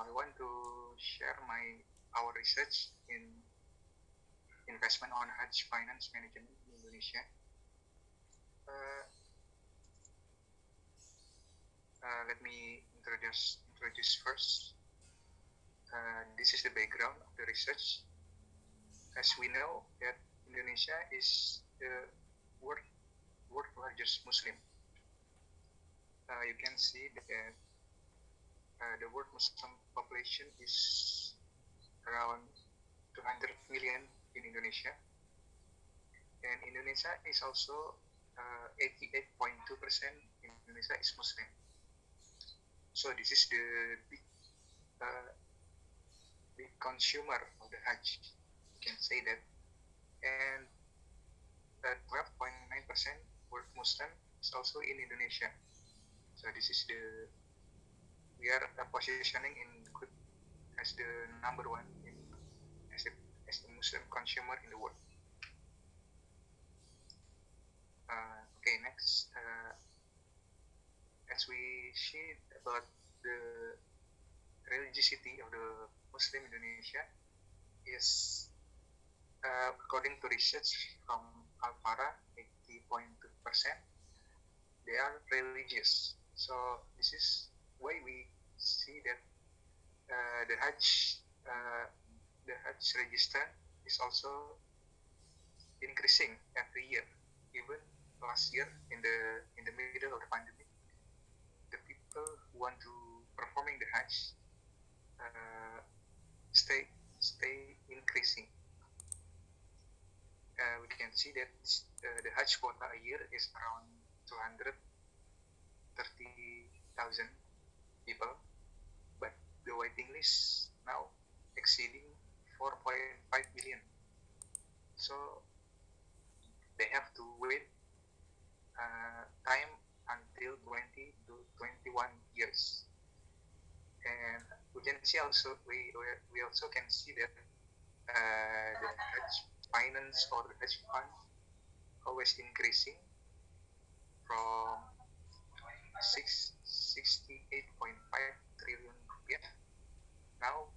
Now I want to share our research in investment on Hajj finance management in Indonesia. Let me introduce first. This is the background of the research. As we know that Indonesia is the world largest Muslim. You can see that the world Muslim population is around 200 million in Indonesia, and Indonesia is also 88.2% in Indonesia is Muslim. So this is the big consumer of the Hajj, you can say that, and 12.9% world Muslim is also in Indonesia. So this is we are positioning in good as the number one as the Muslim consumer in the world. Okay, next, as we see about the religiosity of the Muslim Indonesia is, according to research from Al-Farah, 80.2%, they are religious. So this is why we see that the Hajj register is also increasing every year. Even last year, in the middle of the pandemic, the people who want to performing the Hajj stay increasing. We can see that the Hajj quota a year is around 230,000 people, but the waiting list now exceeding 4.5 million. So they have to wait time until 20 to 21 years. And we can see also, we also can see that the Hajj finance or the Hajj fund always increasing from 68.5 trillion rupiah now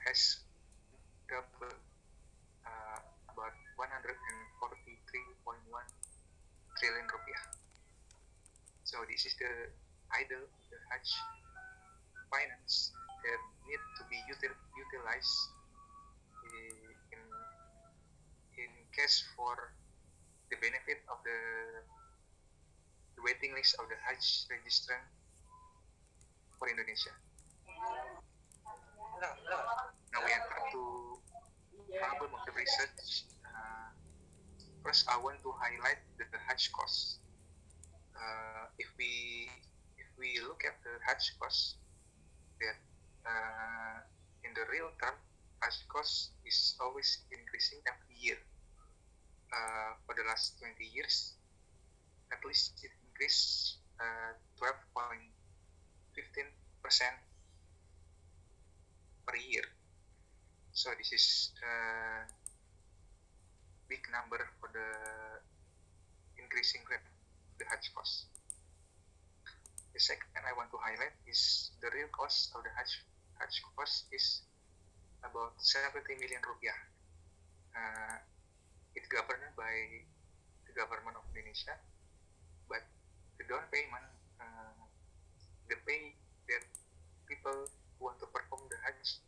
has doubled about 143.1 trillion rupiah. So this is the idol, the Hajj finance that need to be utilized in case for the benefit of the waiting list of the Hajj registrant for Indonesia. Now we enter to problem of the research. First, I want to highlight the Hajj cost. If we look at the Hajj cost, that in the real term, Hajj cost is always increasing every year. For the last 20 years, at least it increased 12.15% per year. So this is big number for the increasing rate of the Hajj cost. The second I want to highlight is the real cost of the Hajj cost is about 70 million rupiah. It's governed by the government of Indonesia, but the down payment, the pay that people who want to perform the Hajj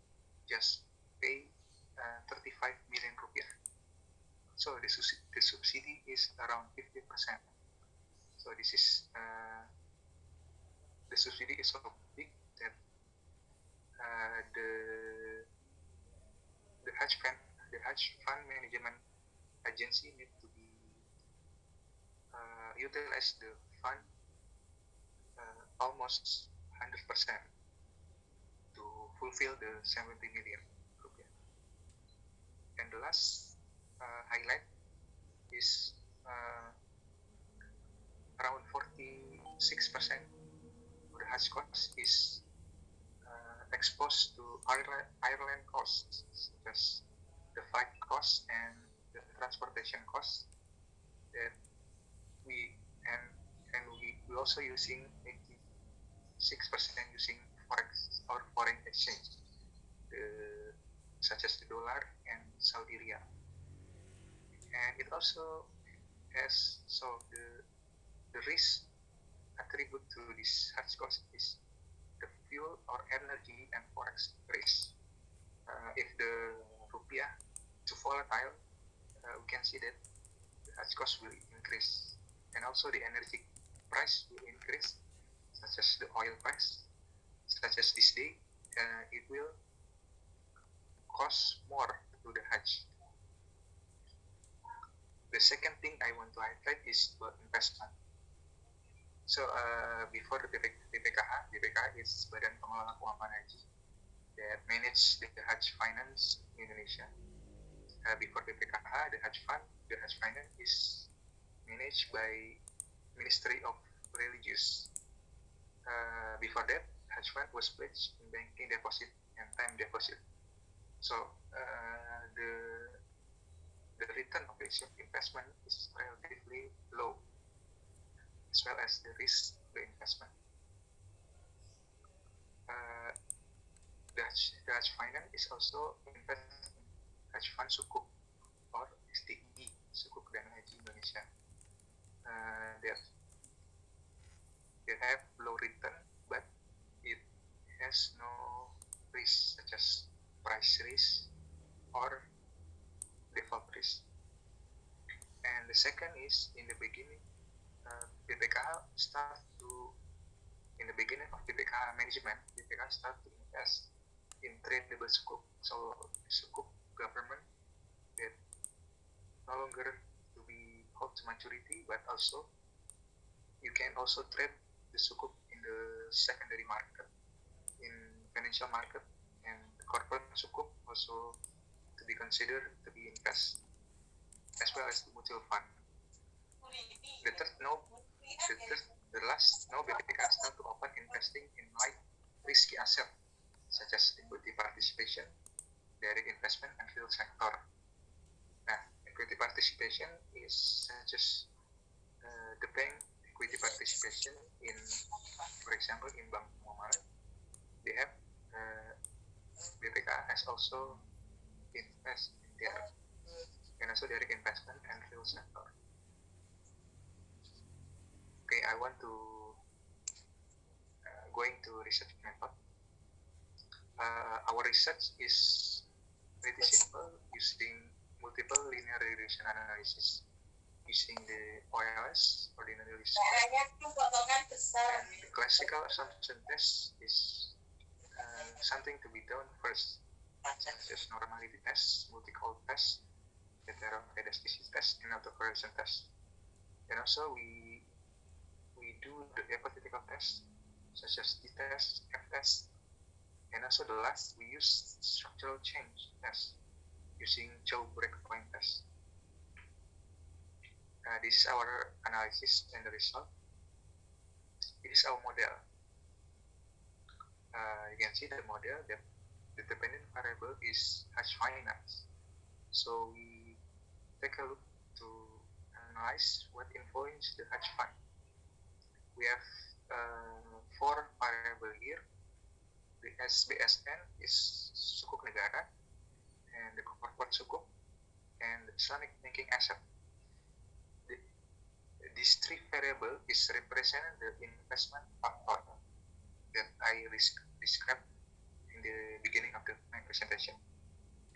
just pay 35 million rupiah. So the subsidy is around 50%. So this is the subsidy is so big that the Hajj fund management agency need to be utilize the fund almost 100% to fulfill the 70 million rupiah. And the last highlight is around 46% of the Hajj cost is exposed to airline costs, such as the flight costs and the transportation costs that we also using 86% using forex or foreign exchange, such as the dollar and Saudi riyal. And it also has, so the risk attribute to this hedge cost is the fuel or energy and forex risk. If the rupiah too volatile, we can see that the hedge cost will increase, and also the energy price will increase, such as the oil price, such as this day, it will cost more to the hedge. The second thing I want to highlight is about investment. So before BPKH is Badan Pengelola Keuangan Haji that manage the hedge finance in Indonesia. Before BPKH, the hedge finance is managed by Ministry of Religious. Before that, hedge fund was pledged in banking deposit and time deposit. So the return of the investment is relatively low, as well as the risk of the investment. The hedge finance is also invest in hedge fund Sukuk or STI, Sukuk Dana Haji Indonesia. They have low return, but it has no risk such as price risk or default risk. And the second is in the beginning, BPKH start to, in the beginning of BPKH management, BPKH start to invest in tradable Sukuk, so Sukuk government that no longer to be held to maturity, but also you can also trade the Sukuk in the secondary market, in financial market, and the corporate Sukuk also to be considered to be invest, as well as the mutual fund. The last, BPKH start to open investing in light risky asset, such as equity participation, direct investment, and real sector. Nah, equity participation is such as the bank equity participation in, for example, in Bank Muamalat. They have BPKH has also invest in there, and also direct investment and real sector. Okay, I want to going to research method. Our research is pretty simple, using multiple linear regression analysis, using the OLS, ordinary least square. And the classical assumption test is something to be done first, such as normality test, multi-call test, heteropedagogy test, and autocorrelation test. And also we do the hypothetical test, such as t-test, f-test, and also the last we use structural change test using Chow breakpoint test. This is our analysis and the result. This is our model. You can see the model that the dependent variable is hedge finance. So we take a look to analyze what influence the hedge fund. We have 4 variable here. The SBSN is Sukuk Negara, and the corporate Sukuk, and the Islamic banking asset. These 3 variables is represent the investment factor that I described in the beginning of my presentation.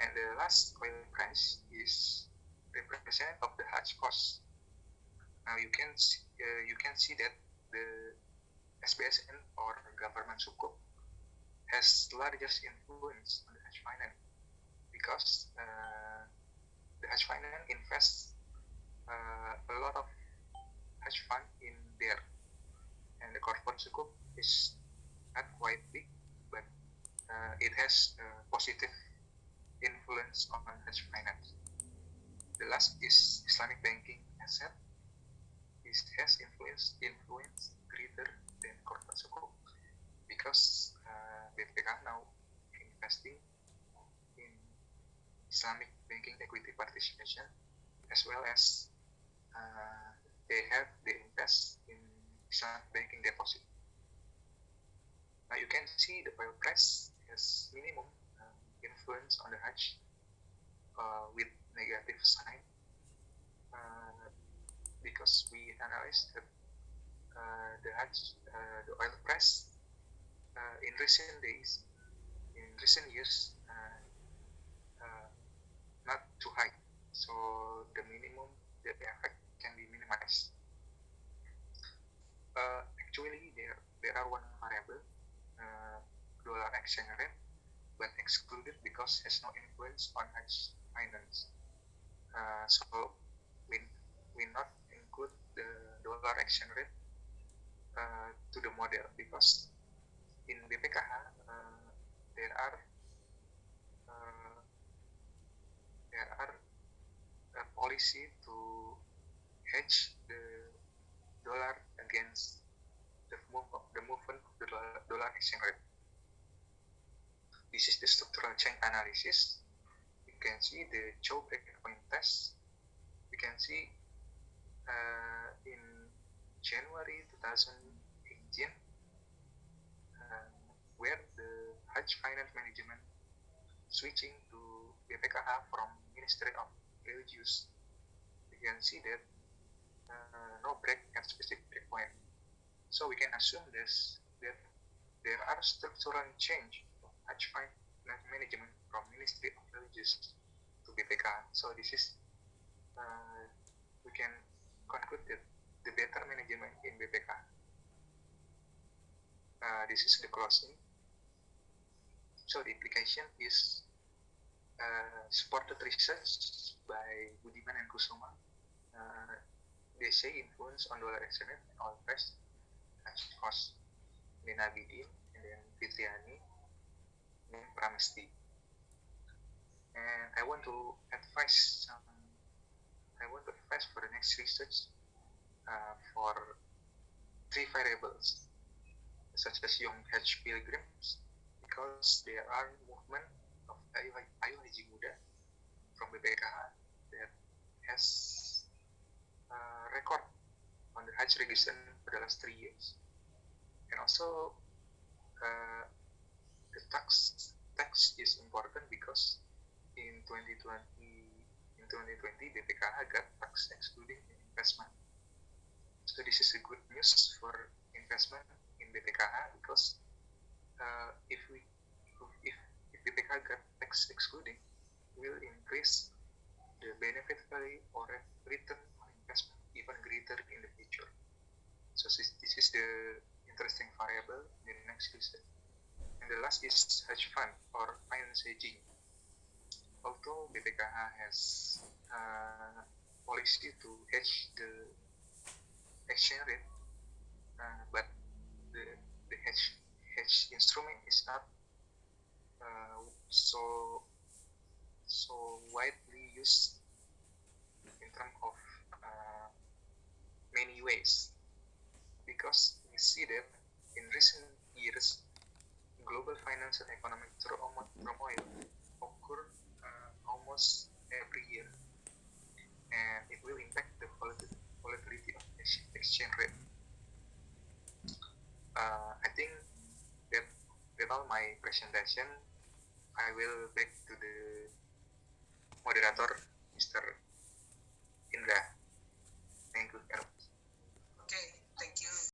And the last oil price is representative of the hedge cost. Now you can see that the SBSN or government Sukuk has largest influence on the hedge finance, because the hedge finance invests a lot of hedge fund in there, and the corporate Sukuk is not quite big, but it has a positive influence on hedge finance. The last is Islamic banking asset. It has influence greater than corporate Sukuk, because BPKH now investing in Islamic banking equity participation, as well as they invest in Islamic banking deposit. You can see the oil price has minimum influence on the hedge with negative sign because we analyzed that the oil price in recent days, in recent years, not too high. So the minimum, the effect can be minimized. Actually, there are one variable, dollar exchange rate, but excluded because has no influence on hedge finance. So we not include the dollar exchange rate to the model because in BPKH there are a policy to hedge the dollar against the movement of the dollar exchange rate. This is the structural change analysis. You can see the Chow breakpoint test. You can see in January 2018 where the hedge finance management switching to BPKH from Ministry of Religious. You can see that no break at specific breakpoint. So we can assume that there are structural change of hedge finance management from Ministry of Religious to BPKH. So this is we can conclude that the better management in BPKH. This is the closing. So the implication is supported research by Budiman and Kusuma. They say influence on dollar exchange rate and oil price as cost. Then Abidin, and then Fitriani, and then Pramesti. And I want to advise for the next research for 3 variables, such as young hedge pilgrims, because there are movement of Ayu Haji Muda from BPKH that has record on the Hajj revision for the last 3 years. And also the tax is important because in 2020 BPKH got tax excluding investment. So this is a good news for investment in BPKH because if BPKH got tax excluding, will increase the benefit value or return on investment even greater in the future. So this is the interesting variable in the next research. And the last is hedge fund or finance hedging. Although BPKH has policy to hedge the exchange rate, but the hedge instrument is not so widely used in terms of many ways, because we see that in recent years global financial economic turmoil occur almost every year, and it will impact the volatility of exchange rate. I think that all my presentation. I will back to the moderator, Mr.